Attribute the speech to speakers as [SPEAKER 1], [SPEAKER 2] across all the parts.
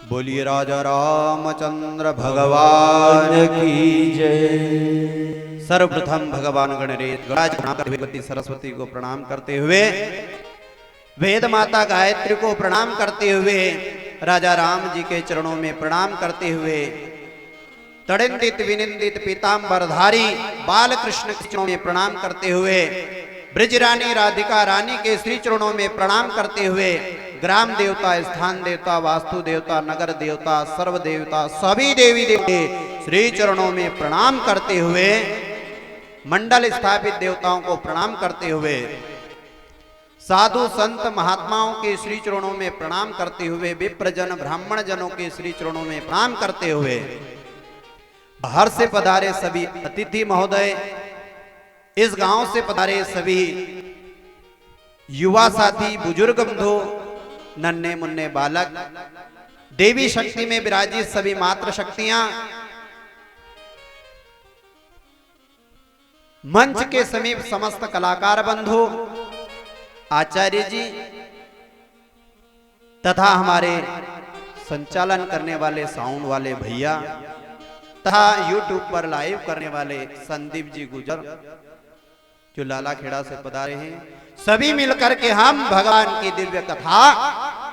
[SPEAKER 1] बोलिए राजा रामचंद्र भगवान की जय। सर्वप्रथम भगवान गणरेश गणपति सरस्वती को प्रणाम करते हुए, वेद माता गायत्री को प्रणाम करते हुए, राजा राम जी के चरणों में प्रणाम करते हुए, तड़िंदित विनिंदित पीताम्बरधारी बाल कृष्ण के चरणों में प्रणाम करते हुए, ब्रज रानी राधिका रानी के श्री चरणों में प्रणाम करते हुए, ग्राम देवता, स्थान देवता, वास्तु देवता, नगर देवता, सर्व देवता, सभी देवी देवते श्री चरणों में प्रणाम करते हुए, मंडल स्थापित देवताओं को प्रणाम करते हुए, साधु संत महात्माओं के श्री चरणों में प्रणाम करते हुए, विप्रजन ब्राह्मण जनों के श्री चरणों में प्रणाम करते हुए, बाहर से पधारे सभी अतिथि महोदय, इस गांव से पधारे सभी युवा साथी, बुजुर्ग बंधु, नन्हे मुन्ने बालक, देवी शक्ति में विराजित सभी मात्र शक्तियां, मंच के समीप समस्त कलाकार बंधु, आचार्य जी तथा हमारे संचालन करने वाले साउंड वाले भैया तथा यूट्यूब पर लाइव करने वाले संदीप जी गुजर जो लाला खेड़ा से पधारे हैं, सभी मिलकर के हम भगवान की दिव्य कथा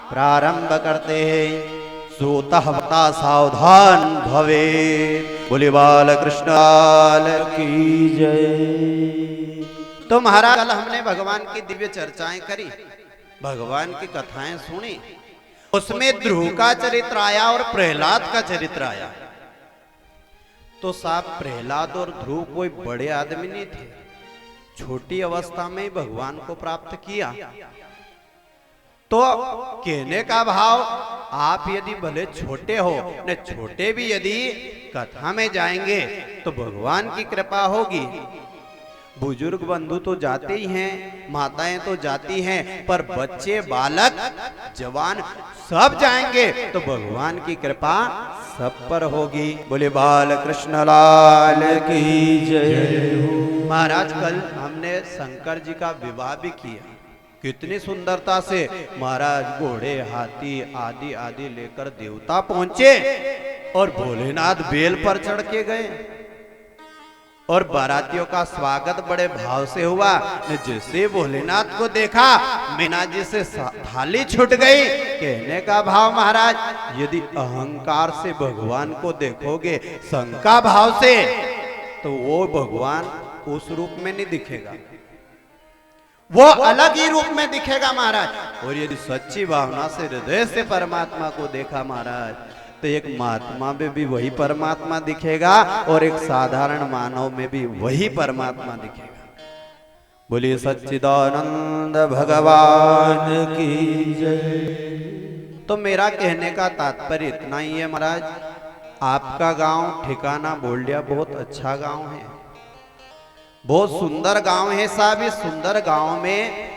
[SPEAKER 1] प्रारंभ करते हैं। श्रोतः वक्ता सावधान भवे। बोले बाल कृष्ण लाल की जय। तो महाराज, कल हमने भगवान की दिव्य चर्चाएं करी, भगवान की कथाएं सुनी, उसमें ध्रुव का चरित्र आया और प्रहलाद का चरित्र आया। तो साहब, प्रहलाद और ध्रुव कोई बड़े आदमी नहीं थे, छोटी अवस्था में भगवान को प्राप्त किया। तो कहने का भाव, आप यदि भले छोटे हो न, छोटे भी यदि कथा में जाएंगे तो भगवान की कृपा होगी। बुजुर्ग बंधु तो जाते ही हैं, माताएं तो जाती हैं, पर बच्चे, बालक, जवान सब जाएंगे तो भगवान की कृपा सब पर होगी। बोले बाल कृष्ण लाल की जय। महाराज, कल हमने शंकर जी का विवाह भी किया, कितनी सुंदरता से महाराज घोड़े, हाथी आदि आदि लेकर देवता पहुंचे और भोलेनाथ बेल पर चढ़ के गए और बारातियों का स्वागत बड़े भाव से हुआ। जैसे भोलेनाथ को देखा, मीना जी से थाली छूट गई। कहने का भाव, महाराज, यदि अहंकार से भगवान को देखोगे, शंका भाव से, तो वो भगवान उस रूप में नहीं दिखेगा, वो अलग ही रूप में दिखेगा महाराज। और यदि सच्ची भावना से, हृदय से परमात्मा को देखा महाराज, तो एक महात्मा में भी वही परमात्मा दिखेगा और एक साधारण मानव में भी वही परमात्मा दिखेगा। बोलिए सच्चिदानंद भगवान की जय। तो मेरा कहने का तात्पर्य इतना ही है महाराज, आपका गांव ठिकाना बोलिया बहुत अच्छा गांव है, बहुत सुंदर गांव है साहब। इस सुंदर गांव में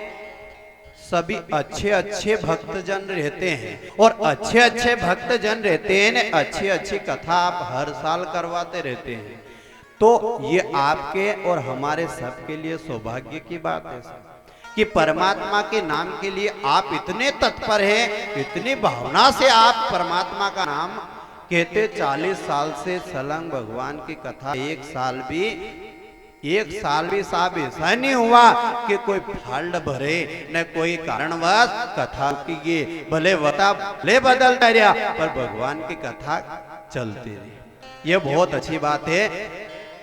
[SPEAKER 1] सभी अच्छे अच्छे भक्तजन रहते हैं और अच्छे अच्छे भक्तजन रहते हैं, अच्छी अच्छी कथा आप हर साल करवाते रहते हैं। तो ये आपके और हमारे सबके लिए सौभाग्य की बात है कि परमात्मा के नाम के लिए आप इतने तत्पर हैं, इतनी भावना से आप परमात्मा का नाम कहते। 40 साल से सलंग भगवान की कथा, एक साल भी साहब ऐसा नहीं हुआ कि कोई फाल्ट भरे, न कोई कारणवश कथा की भले भले बदलता रहा, पर भगवान की कथा चलती रही। ये बहुत अच्छी बात है।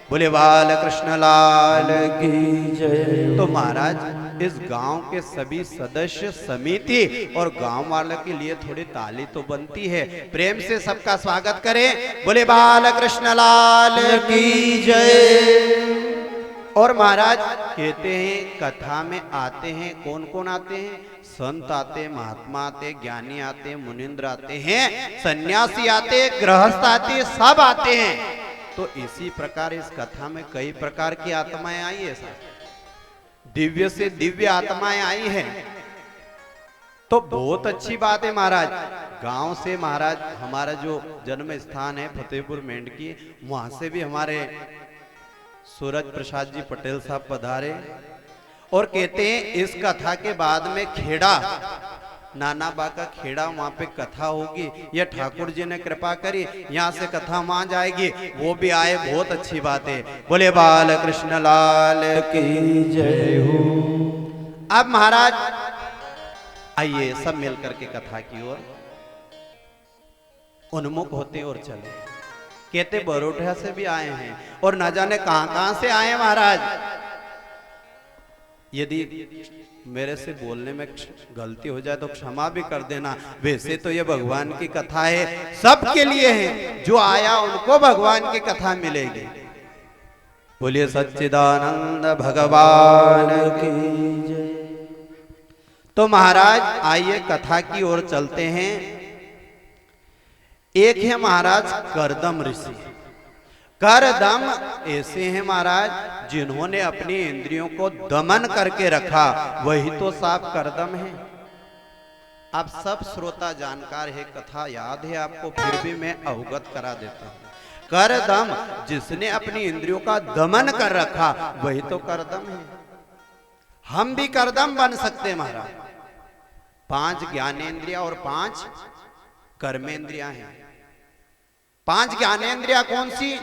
[SPEAKER 1] बोले बाल कृष्ण लाल की जय। तो महाराज, इस गांव के सभी सदस्य, समिति और गांव वालों के लिए थोड़ी ताली तो बनती है। प्रेम से सबका स्वागत करें। बोले बाल कृष्ण लाल की जय। और महाराज कहते हैं, कथा में आते हैं, कौन कौन आते हैं? संत आते, महात्मा आते, ज्ञानी आते, मुनिंद्र आते हैं, सन्यासी आते, गृहस्थ आते, सब आते हैं। तो इसी प्रकार इस कथा में कई प्रकार की आत्माएं आई है, दिव्य से दिव्य आत्माएं आई हैं। तो बहुत अच्छी बात है महाराज। गांव से महाराज, हमारा जो जन्म स्थान है फतेहपुर मेंढकी, वहां से भी हमारे सूरज प्रसाद जी पटेल साहब पधारे और कहते हैं, इस कथा के बाद में खेड़ा नाना बा का खेड़ा, वहां पे कथा होगी, ये ठाकुर जी ने कृपा करी, यहाँ से कथा वहां जाएगी, वो भी आए, बहुत अच्छी बात है। बोले बाल कृष्ण लाल की जय हो। अब महाराज आइए सब मिलकर के कथा की ओर उन्मुख होते और चले। कहते बरोठा से भी आए हैं और न जाने कहां कहां से आए महाराज। यदि मेरे से बोलने में गलती हो जाए तो क्षमा भी कर देना। वैसे तो ये भगवान की कथा है, सबके लिए है, जो आया उनको भगवान की कथा मिलेगी। बोलिए सच्चिदानंद भगवान की जय। तो महाराज आइए कथा की ओर चलते हैं। एक है महाराज करदम ऋषि। करदम ऐसे हैं महाराज जिन्होंने अपनी इंद्रियों को दमन करके रखा, वही तो साफ करदम है। आप सब श्रोता जानकार है, कथा याद है आपको, फिर भी मैं अवगत करा देता हूं। करदम जिसने अपनी इंद्रियों का दमन कर रखा, वही तो करदम है। हम भी करदम बन सकते महाराज। 5 ज्ञानेंद्रिया और 5 कर्मेंद्रिया हैं। 5 ज्ञानेंद्रिया कौन सी?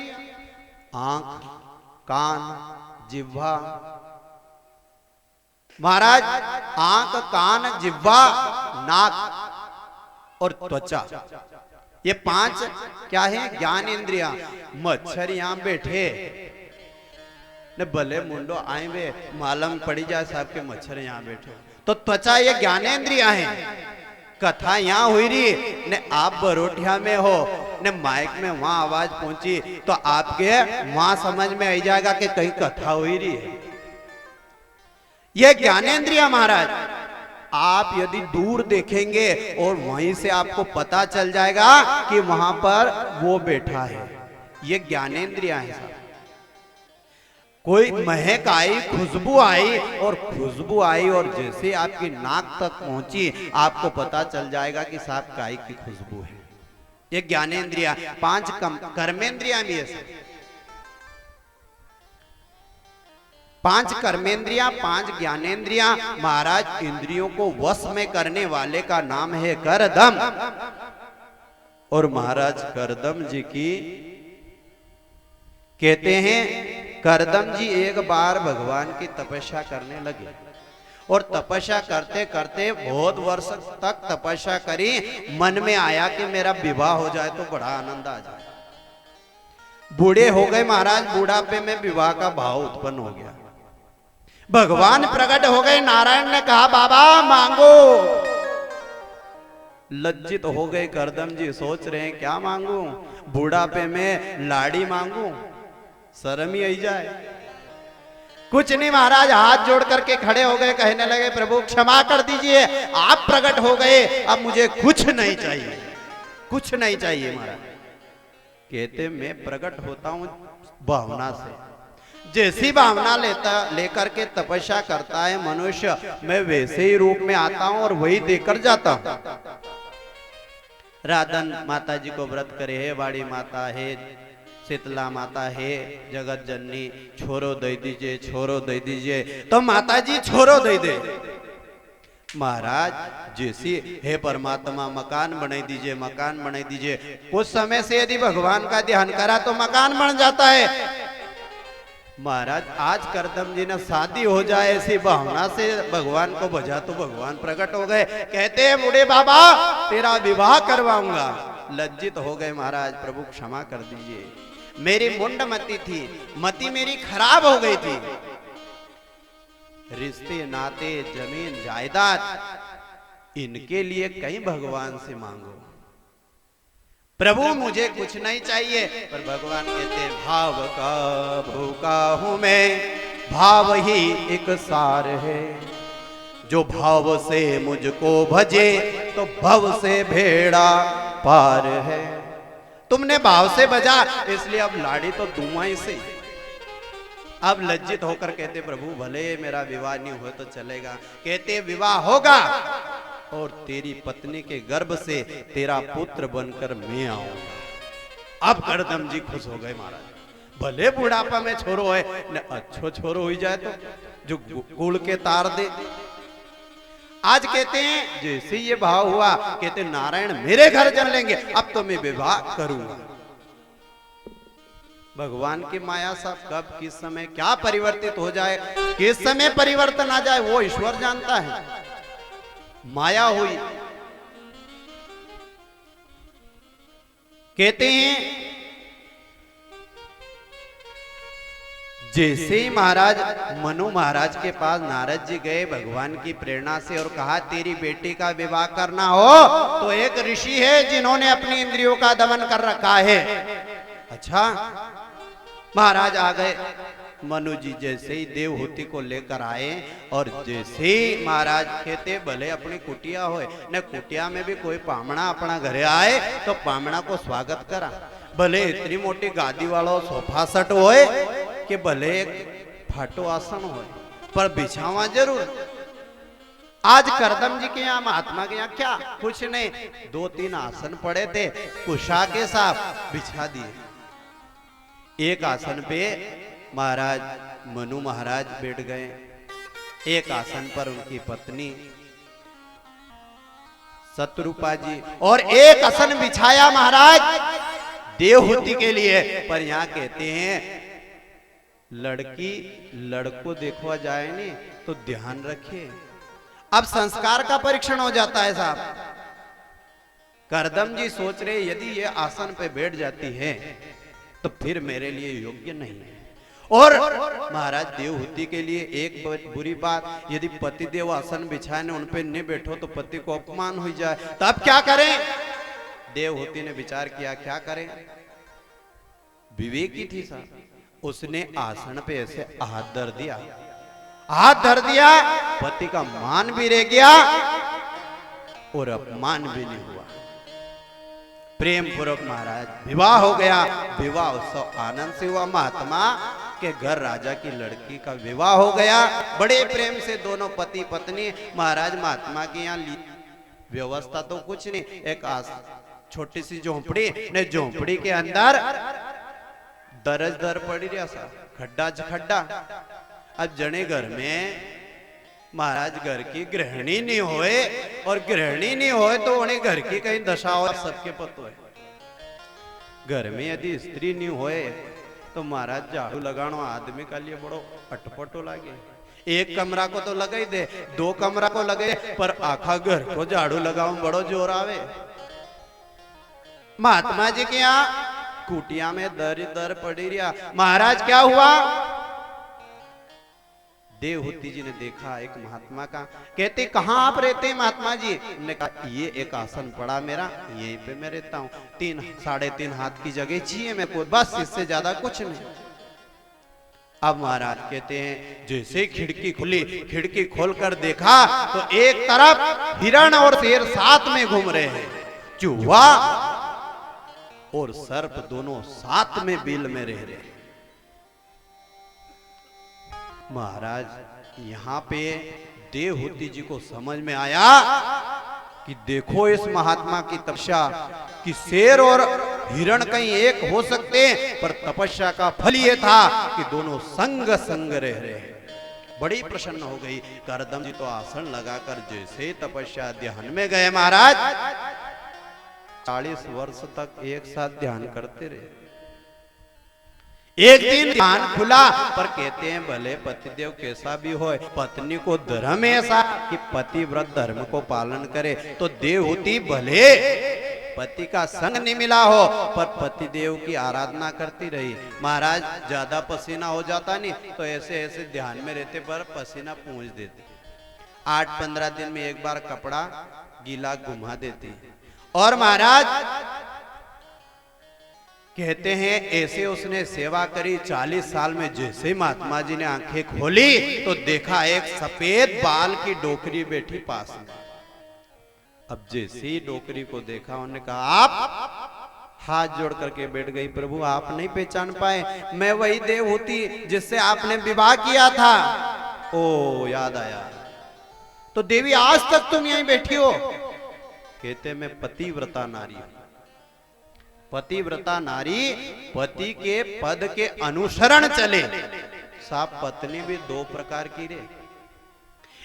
[SPEAKER 1] आंख, कान, जिह्वा। महाराज आंख, कान, जिह्वा, नाक और त्वचा, ये 5 क्या है? ज्ञान इंद्रिया। मच्छर यहां बैठे ने भले मुंडो आए वे मालूम पड़ी जाए साहब के मच्छर यहां बैठे, तो त्वचा ये ज्ञानेंद्रिया है। कथा यहाँ हुई रही ने, आप बरोठिया में हो ने, माइक में वहां आवाज पहुंची तो आपके वहां समझ में आ जाएगा कि कहीं कथा हुई रही है। यह ज्ञानेंद्रिया महाराज, आप यदि दूर देखेंगे और वहीं से आपको पता चल जाएगा कि वहां पर वो बैठा है। ये ज्ञानेंद्रिया है साहब। कोई महक आई, खुशबू आई, और खुशबू आई और जैसे आपकी नाक तक पहुंची आपको पता चल जाएगा कि साहब गाय की खुशबू है। ये ज्ञानेंद्रिया। 5 कर्मेंद्रिया भी है। 5 कर्मेंद्रिया, 5 ज्ञानेंद्रिया। महाराज इंद्रियों को वश में करने वाले का नाम है करदम। और महाराज करदम जी की कहते हैं, करदम जी एक बार भगवान की तपस्या करने लगे और तपस्या करते करते बहुत वर्ष तक तपस्या करी। मन में आया कि मेरा विवाह हो जाए तो बड़ा आनंद आ जाए। बूढ़े हो गए महाराज, बुढ़ापे में विवाह का भाव उत्पन्न हो गया। भगवान प्रकट हो गए। नारायण ने कहा बाबा मांगो। लज्जित हो गए करदम जी, सोच रहे हैं क्या मांगू, बुढ़ापे में लाड़ी मांगू, शर्म ही आई जाए। कुछ नहीं महाराज, हाथ जोड़ करके खड़े हो गए, कहने लगे प्रभु क्षमा कर दीजिए, आप प्रकट हो गए, अब मुझे कुछ नहीं चाहिए, कुछ नहीं चाहिए महाराज। कहते मैं प्रकट होता हूं भावना से, जैसी भावना लेकर के तपस्या करता है मनुष्य, मैं वैसे ही रूप में आता हूं और वही देकर जाता हूं। राधन माता जी को व्रत करे है, वाड़ी माता है, शीतला माता है, जगत जननी, छोरो दे दीजिए, छोरो दे दीजिए, तो माता जी छोरो दे दे। महाराज जैसी हे परमात्मा मकान बना दीजिए, मकान बना दीजिए। कुछ समय से यदि भगवान का ध्यान करा तो मकान बन जाता है। महाराज आज करदम जी ने शादी हो जाए ऐसी भावना से भगवान को भजा तो भगवान प्रकट हो गए। कहते हैं बूढ़े बाबा तेरा विवाह करवाऊंगा। लज्जित हो गए महाराज, प्रभु क्षमा कर दीजिए, मेरी मुंड मती थी, मति मेरी खराब हो गई थी। रिश्ते नाते जमीन जायदाद इनके लिए कहीं भगवान से मांगो, प्रभु मुझे कुछ नहीं चाहिए। पर भगवान कहते हैं भाव का भूखा हूं मैं, भाव ही एक सार है, जो भाव से मुझको भजे तो भव से भेड़ा पार है। तुमने भाव से बजा इसलिए अब लाड़ी तो दूंगा ही से। अब लज्जित होकर कहते प्रभु भले मेरा विवाह नहीं हुआ तो चलेगा। कहते विवाह होगा और तेरी पत्नी के गर्भ से तेरा पुत्र बनकर मैं आऊंगा। अब करदम जी खुश हो गए महाराज, भले बुढ़ापा में छोरो है न अच्छो छोरो हो जाए तो जो गुड़ के तार दे। आज कहते हैं जैसे ये भाव हुआ, कहते नारायण मेरे घर जन लेंगे, अब तो मैं विवाह करूंगा। भगवान की माया साहब कब किस समय क्या परिवर्तित हो जाए, किस समय परिवर्तन आ जाए, वो ईश्वर जानता है। माया हुई। कहते हैं जैसे ही महाराज मनु महाराज के पास नारद जी गए भगवान की प्रेरणा से और कहा तेरी बेटी का विवाह करना हो तो एक ऋषि है जिन्होंने अपनी इंद्रियों का दमन कर रखा है। अच्छा, महाराज आ गए। मनु जी जैसे ही देवहूति को लेकर आए और जैसे ही महाराज कहते भले अपनी कुटिया होए न, कुटिया में भी कोई पामणा अपना घरे आए तो पामणा को स्वागत करा। भले इतनी मोटी गादी वालों सोफा सेट होए कि भले एक फाटो आसन हो, पर बिछावा जरूर। आज करदम जी के यहाँ महात्मा के यहाँ क्या कुछ नहीं, 2-3 आसन पड़े थे, कुशा के साथ बिछा दिए। एक आसन पे महाराज मनु महाराज बैठ गए, एक आसन पर उनकी पत्नी शत्रुपा जी, और एक आसन बिछाया महाराज देवहूति के लिए। पर यहाँ कहते हैं लड़की लड़को देखवा जाए नहीं तो ध्यान रखिए, अब संस्कार का परीक्षण हो जाता है साहब। करदम जी सोच रहे यदि ये आसन पे बैठ जाती है तो फिर मेरे लिए योग्य नहीं है। और महाराज देवहूति के लिए एक बुरी बात, यदि पति देव आसन बिछाने उन पे नहीं बैठो तो पति को अपमान हो जाए, तब क्या करें। देवहूति ने विचार किया क्या करें, विवेकी थी साहब। उसने आसन पे ऐसे हाथ धर दिया, हाथ धर दिया, पति का मान भी रह गया और अपमान भी नहीं हुआ। प्रेम पूर्वक महाराज विवाह हो गया। विवाह उत्सव आनंद से हुआ। महात्मा के घर राजा की लड़की का विवाह हो गया। बड़े प्रेम से दोनों पति पत्नी महाराज महात्मा के यहाँ व्यवस्था तो कुछ नहीं, एक छोटी सी झोंपड़ी ने, झोंपड़ी के अंदर दरज दर पड़ी रहा सा, खड्डा खड्डा। अब जने घर में महाराज घर की गृहिणी नहीं होए, और गृहिणी नहीं होए तो उन्हें घर की कहीं दशा हो सबके पतो है। घर में यदि स्त्री नहीं होए तो महाराज झाड़ू लगानो आदमी का लिए बड़ो अटपटो लागे। एक कमरा को तो लगा ही दे, 2 कमरा को लगे, पर आखा घर को झाड़ू लगाओ बड़ो जोर आवे। महात्मा जी के यहाँ कुटिया में दर दर पड़ी रहा। महाराज क्या हुआ, देवहूति जी ने देखा एक महात्मा का, कहते कहाँ आप रहते हैं महात्मा जी। ने कहा ये एक आसन पड़ा मेरा, यहीं पे मैं रहता हूँ, 3-3.5 हाथ की जगह चाहिए मेरे को, बस इससे ज्यादा कुछ नहीं। अब महाराज कहते हैं जैसे खिड़की खुली, खिड़की खोलकर देखा तो एक तरफ हिरण और शेर साथ में घूम रहे हैं, चूहा और सर्प दोनों साथ में बिल में रह रहे। महाराज यहाँ पे देवहूति जी को समझ में आया कि देखो इस महात्मा की तपस्या, कि शेर और हिरण कहीं एक हो सकते हैं, पर तपस्या का फल ये था कि दोनों संग संग रह रहे हैं। बड़ी प्रसन्न हो गई। करदम जी तो आसन लगाकर जैसे तपस्या ध्यान में गए, महाराज 40 वर्ष तक एक साथ ध्यान करते रहे। एक दिन ध्यान खुला, पर कहते हैं भले पतिदेव कैसा भी हो, पत्नी को धर्म ऐसा कि पतिव्रत धर्म को पालन करे। तो देवहूति भले पति का संग नहीं मिला हो, पर पतिदेव की आराधना करती रही। महाराज ज्यादा पसीना हो जाता नहीं तो ऐसे ऐसे ध्यान में रहते पर पसीना पूंछ देते। 8-15 दिन में एक बार कपड़ा गीला घुमा देती। और महाराज कहते हैं ऐसे उसने सेवा करी। 40 साल में जैसे महात्मा जी ने आंखें खोली तो देखा एक सफेद बाल की डोकरी बैठी पास में। अब जैसे ही डोकरी को देखा उन्होंने कहा आप, हाथ जोड़ करके बैठ गई, प्रभु आप नहीं पहचान पाए, मैं वही देवहूति जिससे आपने विवाह किया था। ओ याद आया, तो देवी आज तक तुम यहीं बैठी हो। कहते मैं पतिव्रता नारी हूं। पतिव्रता नारी पति के पद के अनुसरण चले। साहब पत्नी भी 2 प्रकार की रे।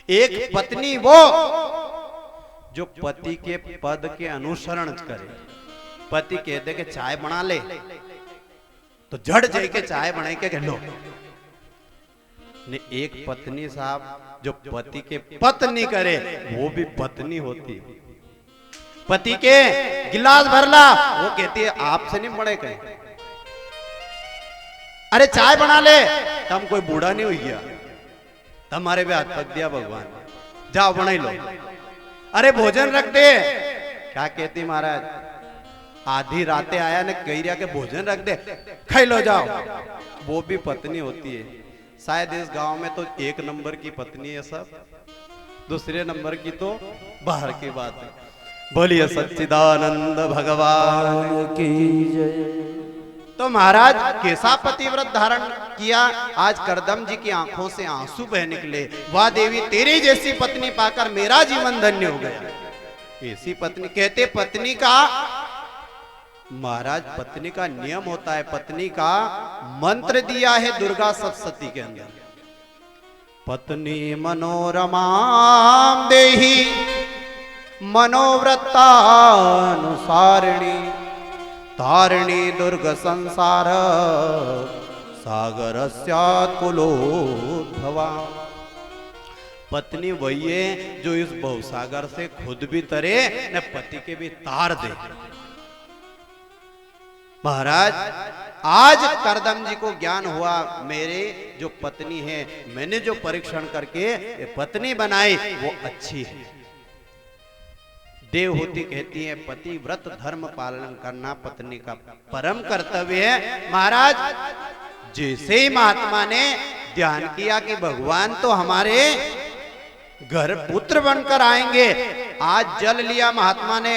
[SPEAKER 1] एक पत्नी वो जो पति के पद के अनुसरण करे। पति कहते कि चाय बना ले तो झट जाए के चाय बनाए के लो। ने एक पत्नी साहब जो पति के पत्नी करे वो भी पत्नी होती। पति के गिलास भरला वो कहती है आपसे नहीं बड़े कहीं। अरे चाय बना ले तम कोई बूढ़ा नहीं हुई गया, तुम्हारे भी हाथ पक दिया भगवान, जाओ बना लो। अरे भोजन रख दे, क्या कहती महाराज आधी रातें आया ने कही रहा के भोजन रख दे खाई लो जाओ, वो भी पत्नी होती है। शायद इस गांव में तो एक नंबर की पत्नी है सब, दूसरे नंबर की तो बाहर की बात है। बोलिए सच्चिदानंद भगवान की जय। तो महाराज कैसा पतिव्रत धारण किया, आज करदम जी की आंखों से आंसू बह निकले। वाह देवी तेरी जैसी पत्नी पाकर मेरा जीवन धन्य हो गया। ऐसी पत्नी कहते पत्नी का महाराज पत्नी का नियम होता है, पत्नी का मंत्र दिया है दुर्गा सप्तशती के अंदर। पत्नी मनोरमा देहि मनोव्रतानुसारिणी तारिणी दुर्ग संसार सागर कुलोद्भवा। पत्नी वही है जो इस भवसागर से खुद भी तरे न पति के भी तार दे। महाराज आज करदम जी को ज्ञान हुआ मेरे जो पत्नी है, मैंने जो परीक्षण करके ये पत्नी बनाई वो अच्छी है। देवहूति कहती है पति व्रत धर्म पालन करना पत्नी का परम कर्तव्य है। महाराज जैसे ही महात्मा ने ध्यान किया कि भगवान तो हमारे घर पुत्र बनकर आएंगे, आज जल लिया महात्मा ने,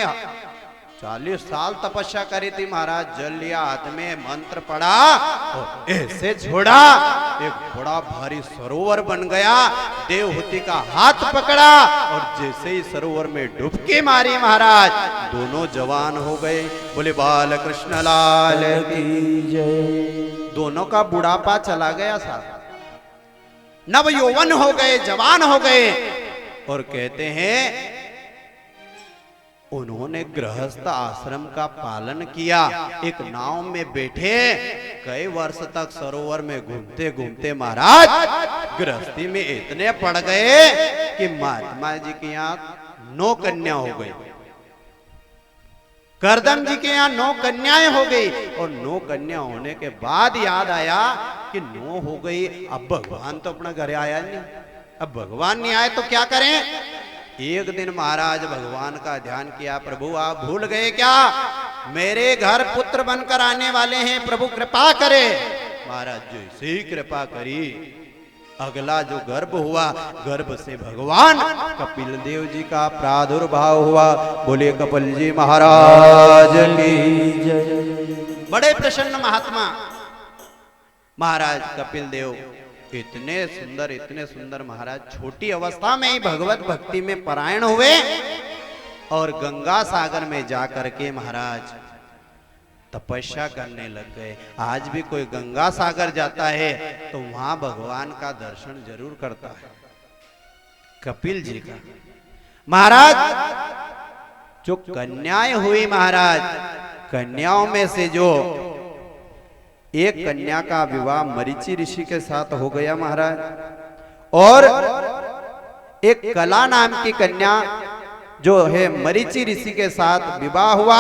[SPEAKER 1] 40 साल तपस्या करी थी महाराज, जल लिया हाथ में, मंत्र पढ़ा और ऐसे छोड़ा एक बड़ा भारी सरोवर बन गया। देवहूति का हाथ पकड़ा और जैसे ही सरोवर में डुबकी मारी महाराज दोनों जवान हो गए। बोले बाल कृष्ण लाल की जय। दोनों का बुढ़ापा चला गया साहब, नव यौवन हो गए, जवान हो गए। और कहते हैं उन्होंने गृहस्थ आश्रम का पालन किया, एक नाव में बैठे कई वर्ष तक सरोवर में घूमते घूमते महाराज गृहस्थी में इतने पड़ गए कि महात्मा जी के यहाँ 9 कन्या हो गई, करदम जी के यहाँ 9 कन्याएं हो गई। और 9 कन्या होने के बाद याद आया कि 9 हो गई, अब भगवान तो अपना घर आया नहीं, अब भगवान नहीं आए तो क्या करें। एक दिन महाराज भगवान का ध्यान किया, प्रभु आप भूल गए क्या, मेरे घर पुत्र बनकर आने वाले हैं, प्रभु कृपा करे। महाराज जैसे ही कृपा करी अगला जो गर्भ हुआ, गर्भ से भगवान कपिल देव जी का प्रादुर्भाव हुआ। बोले कपिल जी महाराज की जय। बड़े प्रसन्न महात्मा महाराज कपिल देव इतने सुंदर महाराज छोटी अवस्था में ही भगवत भक्ति में परायण हुए और गंगा सागर में जाकर के महाराज तपस्या करने लग गए। आज भी कोई गंगा सागर जाता है तो वहां भगवान का दर्शन जरूर करता है कपिल जी का। महाराज जो कन्याएं हुई महाराज, कन्याओं में से जो एक कन्या का विवाह मरीचि ऋषि के साथ हो गया महाराज, और एक कला नाम की कन्या जो है मरीचि ऋषि के साथ विवाह हुआ।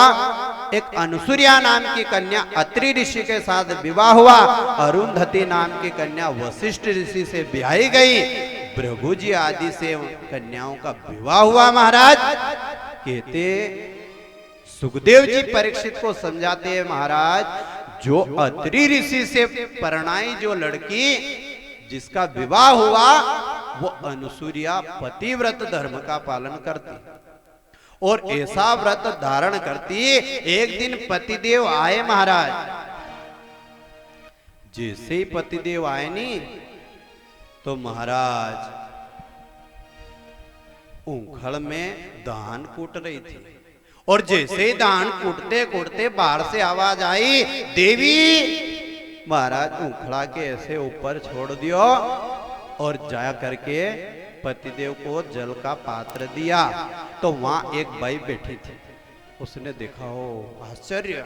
[SPEAKER 1] एक अनुसूया नाम की कन्या अत्रि ऋषि के साथ विवाह हुआ। अरुंधति नाम की कन्या वशिष्ठ ऋषि से ब्याही गई। भृगु जी आदि से कन्याओं का विवाह हुआ। महाराज कहते सुखदेव जी परीक्षित को समझाते हैं, महाराज जो अत्रि ऋषि से परणाई जो लड़की जिसका विवाह हुआ वो अनुसूया पतिव्रत धर्म का पालन करती और ऐसा व्रत धारण करती। एक दिन पतिदेव आए महाराज, जैसे ही पतिदेव आए नी तो महाराज ऊखड़ में धान कूट रही थी और जैसे ही धान कूटते कूटते बाहर से आवाज आई, देवी। महाराज उखड़ा के ऐसे ऊपर छोड़ दियो और जा करके पतिदेव को जल का पात्र दिया तो वहां एक बाई बैठी थी। उसने देखा, हो आश्चर्य,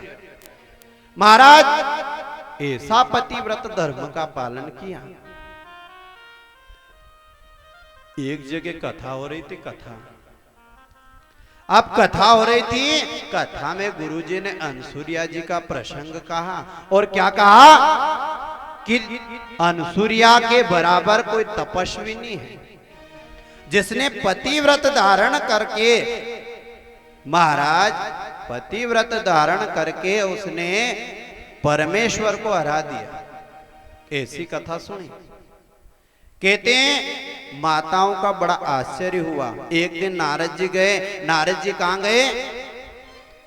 [SPEAKER 1] महाराज ऐसा पतिव्रत धर्म का पालन किया। एक जगह कथा हो रही थी, कथा, अब कथा हो रही थी, कथा में गुरुजी ने अनसुरिया जी का प्रसंग कहा और क्या कहा कि अनसुरिया के बराबर कोई तपस्वी नहीं है जिसने पतिव्रत धारण करके, महाराज पतिव्रत धारण करके उसने परमेश्वर को हरा दिया। ऐसी कथा सुनी। कहते हैं माताओं का बड़ा आश्चर्य हुआ। एक दिन नारद जी गए। नारद जी कहां गए?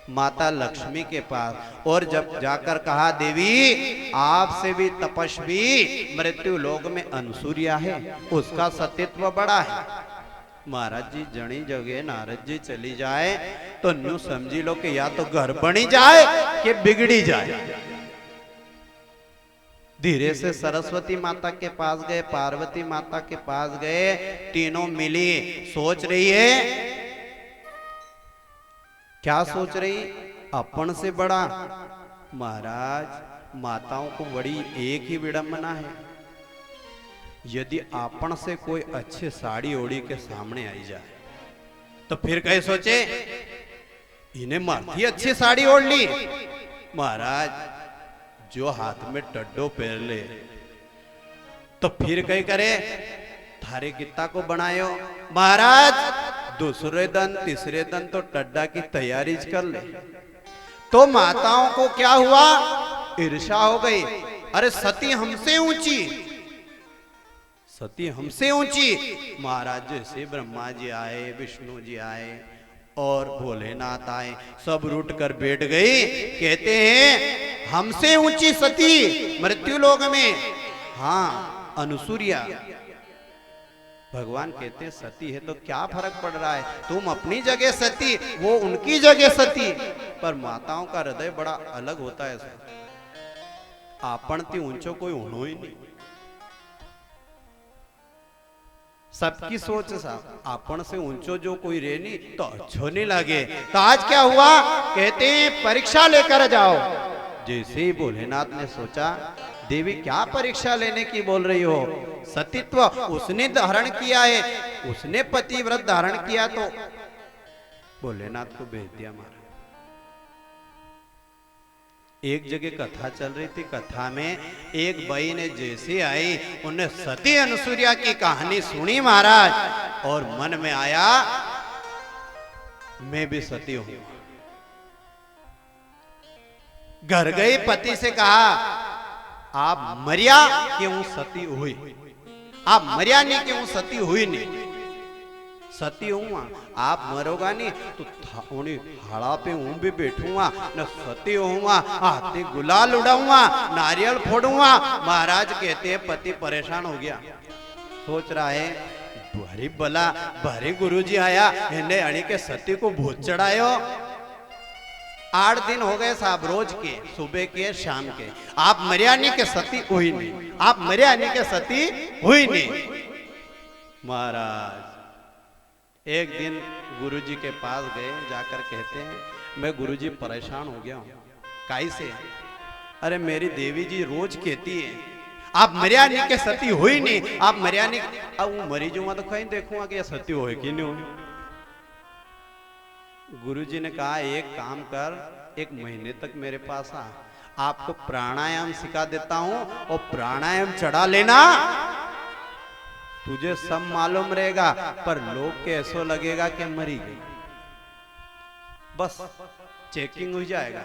[SPEAKER 1] माता लक्ष्मी के पास। और जब जाकर कहा, देवी आपसे भी तपस्वी मृत्यु लोक में अनसुरिया है, उसका सतीत्व बड़ा है। महाराज जी जनी जगह नारद जी चली जाए तो न्यू समझी लो कि या तो घर बनी जाए कि बिगड़ी जाए। धीरे से सरस्वती माता के पास गए, पार्वती माता के पास गए, तीनों मिली। सोच रही है, क्या सोच रही? अपन से बड़ा। महाराज माताओं को बड़ी एक ही विडंबना है, यदि आपण से कोई अच्छी साड़ी ओढ़ी के सामने आई जाए तो फिर कहे सोचे इन्हें माथी अच्छी साड़ी ओढ़ ली। महाराज जो हाथ में टड्डो पहन ले तो फिर कहीं करे थारे कित्ता को बनायो। महाराज दूसरे दिन तीसरे दिन तो टड्डा की तैयारी कर ले। तो माताओं को क्या हुआ? ईर्ष्या हो गई। अरे सती हमसे ऊंची, सती हमसे ऊंची। महाराज जैसे ब्रह्मा जी आए, विष्णु जी आए और भोलेनाथ आए, सब रूट कर बैठ गई। कहते हैं हमसे ऊंची सती मृत्यु लोक में, हाँ अनुसूया। भगवान कहते हैं सती है तो क्या फर्क पड़ रहा है, तुम अपनी जगह सती, वो उनकी जगह सती। पर माताओं का हृदय बड़ा अलग होता है। आपन थी ऊंचो कोई होनो ही नहीं। सबकी सोच साहब आपन से ऊंचो जो कोई रे नहीं तो अच्छो नहीं लगे। तो आज क्या हुआ? कहते हैं परीक्षा लेकर जाओ। जैसे ही भोलेनाथ ने सोचा, देवी क्या परीक्षा लेने की बोल रही हो? सतीत्व उसने धारण किया है, उसने पतिव्रत धारण किया। तो भोलेनाथ को भेज दिया महाराज। एक जगह कथा चल रही थी, कथा में एक बाई ने जैसे आई, उन्हें सती अनुसूया की कहानी सुनी महाराज, और मन में आया मैं भी सती हूं। घर गई, पति से कहा आप मरिया क्यों सती हुई? आप मरिया नहीं क्यों सती हुई नहीं? सती हूँ, आप मरोगा नहीं तो हाड़ा पे हूं भी बैठूंगा न सती हूँ, हाथी गुलाल उड़ाऊंगा, नारियल फोड़ूंगा। महाराज कहते हैं पति परेशान हो गया, सोच रहा है भारी भला भारी गुरुजी आया, इन्हें अड़ी के सती को भूत चढ़ायो। 8 दिन हो गए साहब, रोज के सुबह के शाम के, आप मरियानी के सती हुई नहीं, आप मरियानी के सती हुई नहीं। महाराज एक दिन गुरुजी के पास गए, जाकर कहते हैं मैं गुरुजी परेशान हो गया हूं। काई से? अरे मेरी देवी जी रोज कहती है आप मरियानी के सती हुई नहीं, आप मरियानी। अब वो मरी जाऊंगा तो कहीं देखूंगा कि सती हो कि नहीं हो। गुरुजी ने कहा एक काम कर, 1 महीने तक मेरे पास आ, आपको प्राणायाम सिखा देता हूं और प्राणायाम चढ़ा लेना, तुझे सब मालूम रहेगा। पर लोग के ऐसा लगेगा कि मरी गई, बस चेकिंग हो जाएगा।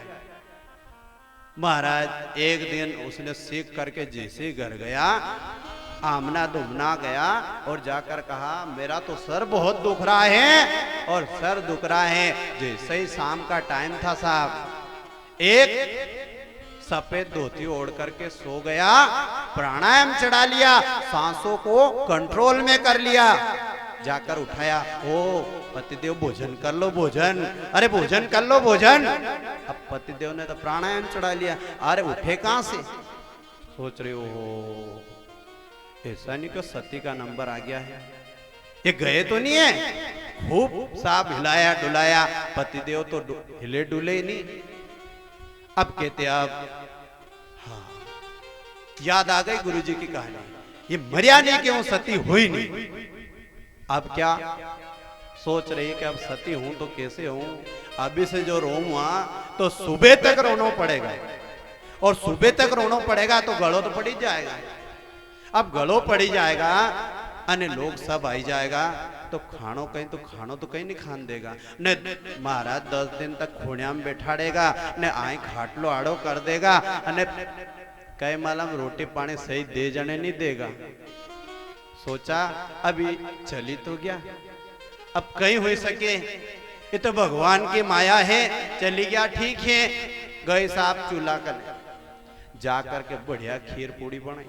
[SPEAKER 1] महाराज एक दिन उसने सीख करके जैसे घर गया, आमना दुमना गया और जाकर कहा मेरा तो सर बहुत दुख रहा है, और सर दुख रहा है। जैसे ही शाम का टाइम था साहब, एक सफेद धोती ओढ़ करके सो गया, प्राणायाम चढ़ा लिया, सांसों को कंट्रोल में कर लिया। जाकर उठाया, ओ पतिदेव भोजन कर लो भोजन, अरे भोजन कर लो भोजन। अब पतिदेव ने तो प्राणायाम चढ़ा लिया, अरे उठे कहां से? सोच रहे हो ऐसा नहीं कि सती का नंबर आ गया है, ये गए तो नहीं है, खूब साहब हिलाया डुलाया, पतिदेव तो हिले डुले ही नहीं। अब कहते अब हाँ याद आ गई गुरुजी की कहानी, ये मर्या नहीं क्यों सती हुई नहीं। अब क्या सोच रही है कि अब सती हूं तो कैसे हूं, अभी से जो रोऊंगा तो सुबह तक रोना पड़ेगा, और सुबह तक रोना पड़ेगा तो गड़ो तो पड़ी जाएगा। अब गड़ो पड़ी जाएगा अने लोग सब आई जाएगा तो खानो कहीं नहीं खान देगा ने महाराज 10 दिन तक खोड़िया में बैठाड़ेगा ने आई खाटलो आड़ो कर देगा अने कई मालम रोटी पानी सही दे जाने नहीं देगा। सोचा अभी चली तो गया, अब कहीं हो सके, ये तो भगवान की माया है, चली गया ठीक है। गए साहब चूल्हा कर जा करके बढ़िया खीर पूड़ी बनाई,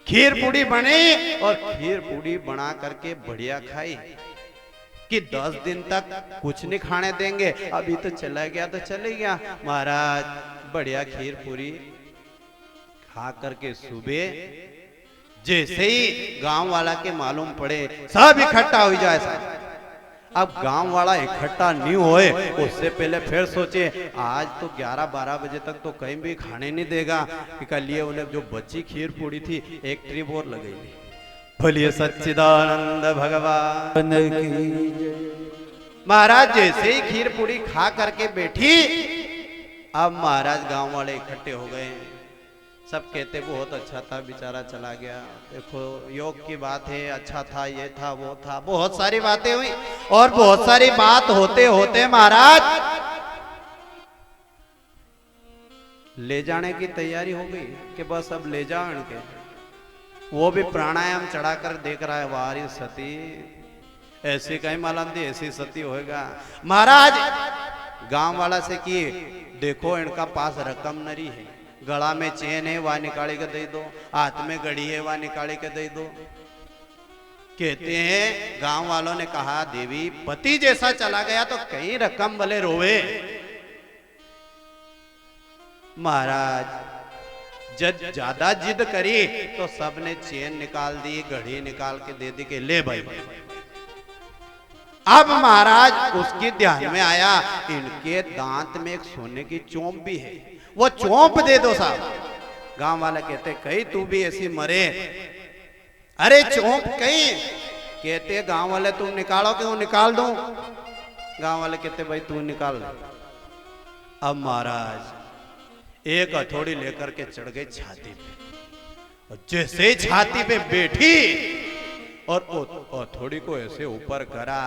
[SPEAKER 1] खीर पूड़ी बनी और खीर पूड़ी बना करके बढ़िया खाई कि 10 दिन तक कुछ नहीं खाने देंगे, अभी तो चला गया तो चले गया। महाराज बढ़िया खीर पूरी खा करके सुबह जैसे ही गांव वाला के मालूम पड़े सब इकट्ठा हो जाए साहब। अब गांव वाला इकट्ठा नहीं होए उससे पहले फिर सोचे आज तो 11-12 बजे तक तो कहीं भी खाने नहीं देगा, कि लिए उन्हें जो बची खीर पूड़ी थी एक ट्रिप और लगेगी। बोलिए सच्चिदानंद भगवान की। महाराज जैसे ही खीर पूड़ी खा करके बैठी, अब महाराज गांव वाले इकट्ठे हो गए, सब कहते बहुत अच्छा था बेचारा चला गया, देखो योग की बात है, अच्छा था, ये था वो था, बहुत सारी बातें हुई। और बहुत सारी बात होते होते महाराज ले जाने की तैयारी हो गई कि बस अब ले जाओ इनके। वो भी प्राणायाम चढ़ाकर देख रहा है, वारी सती ऐसी कहीं मालूम थी ऐसी सती होएगा। महाराज गांव वाला से कि देखो इनका पास रकम नरी है, गला में चेन है वह निकाले के दे दो, हाथ में घड़ी है वह निकाले के दे दो। कहते हैं गांव वालों ने कहा देवी पति जैसा चला गया तो कहीं रकम भले रोवे। महाराज जब ज्यादा जिद करी तो सबने चेन निकाल दी, घड़ी निकाल के दे दी के ले भाई। अब महाराज उसकी ध्यान में आया इनके दांत में एक सोने की चोंप भी है, वो चोंप दे दो साहब। गांव वाला कहते कहीं तू भी ऐसी मरे, अरे चोंप कहीं, कहते गांव वाले तुम निकालो कि वो निकाल दूं। गांव वाले कहते भाई तू निकाल ले। अब महाराज एक हथौड़ी लेकर के चढ़ गए छाती पे, और जैसे छाती पे बैठी और हथौड़ी को ऐसे ऊपर करा,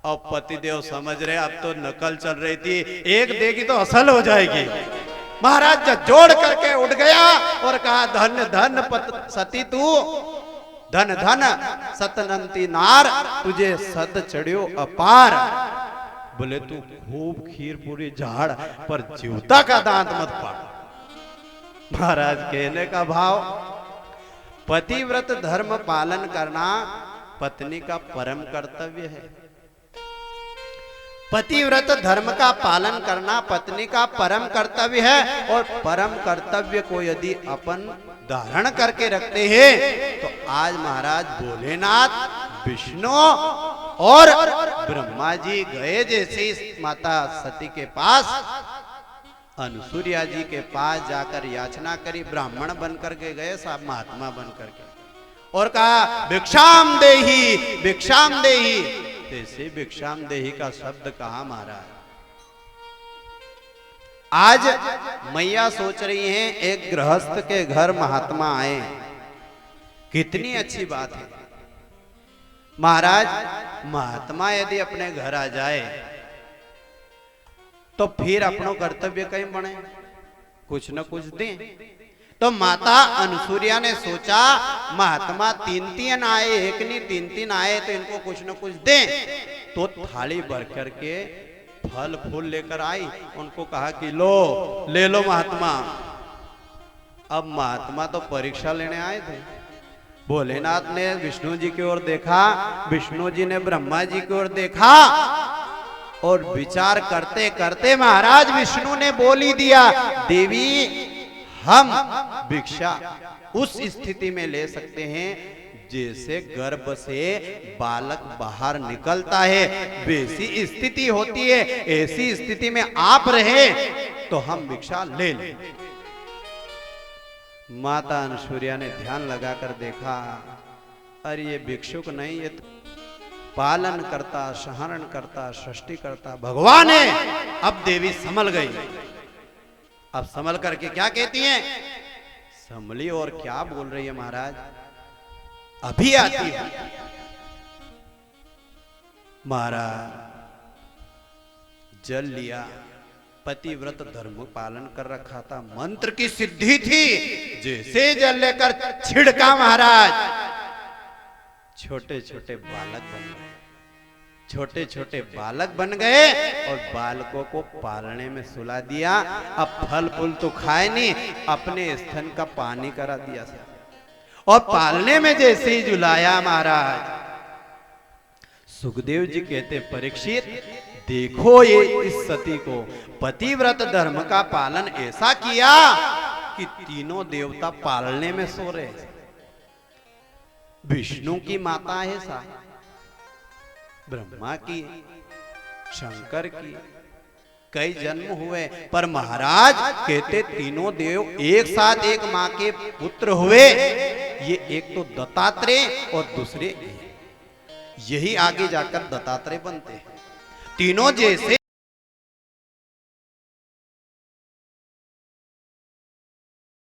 [SPEAKER 1] अब पतिदेव समझ रहे अब तो नकल चल रही थी, एक देगी तो असल हो जाएगी। महाराज जोड़ करके उठ गया और कहा धन धन सती तू, धन धन सतनंती नार, तुझे सत चढ़ियो अपार। बोले तू खूब खीर पूरी झाड़ पर जीवता का दांत मत फाड़। महाराज कहने का भाव, पतिव्रत धर्म पालन करना पत्नी का परम कर्तव्य है। पतिव्रत धर्म का पालन करना पत्नी का परम कर्तव्य है, और परम कर्तव्य को यदि अपन धारण करके रखते हैं तो आज महाराज भोलेनाथ विष्णु और ब्रह्मा जी गए जैसे माता सती के पास, अनुसूया जी के पास जाकर याचना करी, ब्राह्मण बनकर के गए साहब, महात्मा बनकर के, और कहा भिक्षाम देही भिक्षाम देही। जैसे भिक्षाम देही का शब्द कहा महाराज, आज मैया सोच रही हैं एक गृहस्थ के घर महात्मा आए, कितनी अच्छी बात है। महाराज महात्मा यदि अपने घर आ जाए तो फिर अपनो कर्तव्य कहीं बने, कुछ न कुछ दें। तो माता अनुसूया ने सोचा महात्मा 3-3 आए, एक नहीं 3-3 आए, तो इनको कुछ न कुछ दें। तो थाली भर करके फल फूल लेकर आई, उनको कहा कि लो ले लो महात्मा। अब महात्मा तो परीक्षा लेने आए थे। भोलेनाथ ने विष्णु जी की ओर देखा, विष्णु जी ने ब्रह्मा जी की ओर देखा, और विचार करते करते महाराज विष्णु ने बोल ही दिया देवी हम भिक्षा उस स्थिति में ले सकते हैं जैसे गर्भ से बालक बाहर निकलता है वैसी स्थिति होती है। ऐसी स्थिति में आप रहे तो हम भिक्षा ले लें। माता अनुसूया ने ध्यान लगाकर देखा, अरे ये भिक्षुक नहीं, ये तो पालन करता, सहरण करता, सृष्टि करता भगवान है। अब देवी संभल गई। अब संभल करके क्या कहती हैं? संभली और क्या बोल रही है महाराज? अभी आती है। महाराज जल लिया, पतिव्रत धर्म पालन कर रखा था, मंत्र की सिद्धि थी। जैसे जल लेकर छिड़का महाराज, छोटे छोटे बालक बन गए। छोटे छोटे बालक बन गए और बालकों को पालने में सुला दिया। अब फल फूल तो खाए नहीं, अपने स्तन का पानी करा दिया और पालने में जैसे ही झुलाया महाराज, सुखदेव जी कहते परीक्षित देखो ये इस सती को पतिव्रत धर्म का पालन ऐसा किया कि तीनों देवता पालने में सो रहे। विष्णु की माता है सा, ब्रह्मा की, शंकर की, कई जन्म हुए, पर महाराज कहते तीनों देव एक साथ एक मां के पुत्र हुए। ये एक तो दत्तात्रेय और दूसरे यही आगे जाकर दत्तात्रेय बनते हैं। तीनों जैसे